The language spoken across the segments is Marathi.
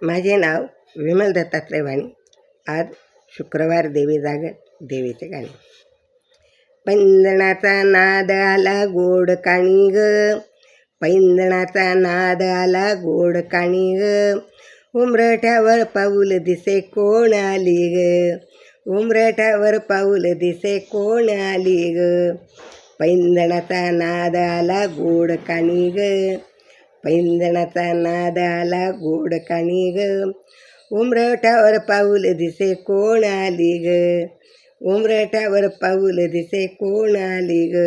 माझे नाव विमल दत्तात्रय वाणी. आज शुक्रवार देवी जागर, देवीचे गाणे. पैंजणाचा नाद आला गोड काणी ग, पैंजणाचा नाद आला गोड काणी ग, उंबरठ्यावर पाऊल दिसे कोण आली ग, उंबरठ्यावर पाऊल दिसे कोण आली ग, पैंजणाचा नाद आला गोड काणी ग, पैंजणाचा नाद आला गोड काणी ग, उंबरठ्यावर पाऊल दिसे कोण आली ग, उंबरठ्यावर पाऊल दिसे कोण आली ग,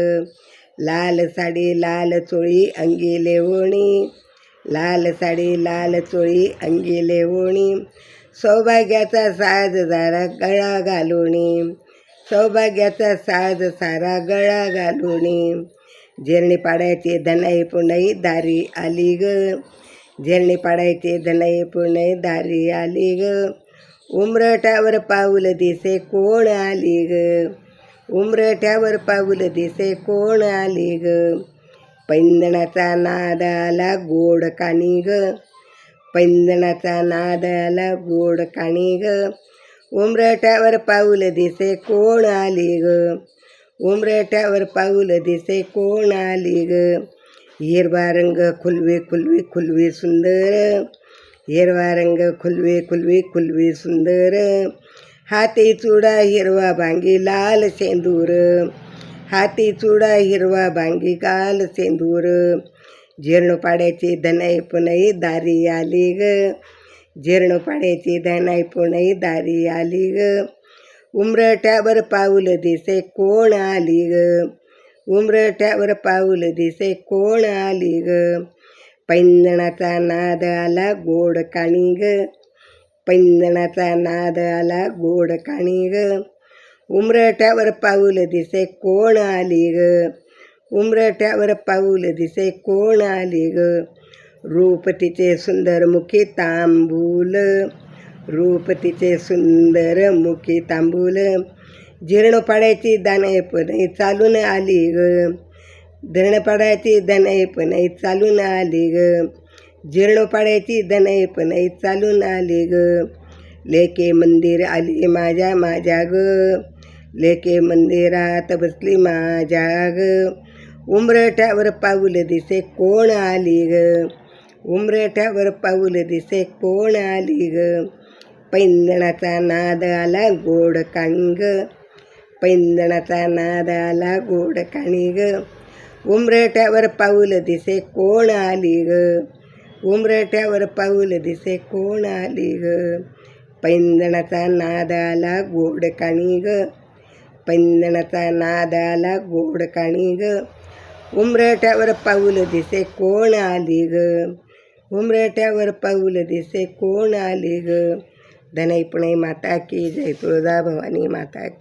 लाल साडी लाल चोळी अंगी लेवणी, लाल साडी लाल चोळी अंगी लेवणी, सौभाग्याचा साज सारा गळा घालुणी, सौभाग्याचा साज सारा गळा घालुणी, झेरणी पाडायची धनाई पुनाई दारी आली ग, झेरणी पाडायची धनाई पुनाई दारी आली ग, उंबरठ्यावर पाऊल दिसे कोण आली ग, उंबरठ्यावर पाऊल दिसे कोण आली ग, पैंजणाचा नाद आला गोड काणी ग, पैंजणाचा नाद आला गोड काणी ग, उंबरठ्यावर पाऊल दिसे कोण आली ग, उंबरठ्यावर पाऊल दिसे कोण आली ग, हिरवा रंग खुलवी खुलवी खुलवी सुंदर, हिरवा रंग खुलवी खुलवी खुलवी सुंदर, हाती चुडा हिरवा भांगी लाल शेंदूर, हाती चुडा हिरवा भांगी लाल शेंदूर, झेरणू पाड्याची धनाई पुनाई दारी आली ग, झेरणू पाड्याची धनाई पुनाई दारी आली ग, उंबरठ्यावर पाऊल दिसे कोण आली ग, उंबरठ्यावर पाऊल दिसे कोण आली ग, पैंजणाचा नाद आला गोड काणी ग, पैंजणाचा नाद आला गोड काणी ग, उंबरठ्यावर पाऊल दिसे कोण आली ग, उंबरठ्यावर पाऊल दिसे कोण आली ग, रूप तिचे सुंदर मुखी तांबूल, रूप तिचे सुंदर मुखी तांबूल, झेरणू पाड्याची दाणे पुनाई चालून आली ग, धरण पाड्याची दनाई पुनाई चालून आली ग, झेरणू पाड्याची दनाई पुनाई चालून आली ग, लेके मंदिर आली माझ्या माझ्या ग, लेके मंदिरात बसली माझ्या ग, उंबरठ्यावर पाऊल दिसे कोण आली ग, उंबरठ्यावर पाऊल दिसे कोण आली ग, पैंजणाचा नाद आला गोड काणी ग, पैंजणाचा नाद आला गोड काणी ग, उंबरठ्यावर पाऊल दिसे कोण आली ग, उंबरठ्यावर पाऊल दिसे कोण आली ग, पैंजणाचा नाद आला गोड काणी ग, पैंजणाचा नाद आला गोड काणी ग, उंबरठ्यावर पाऊल दिसे कोण आली ग, उंबरठ्यावर पाऊल दिसे कोण आली ग, धनाई पुनाई माता की जय, तुळजा भवानी माता की.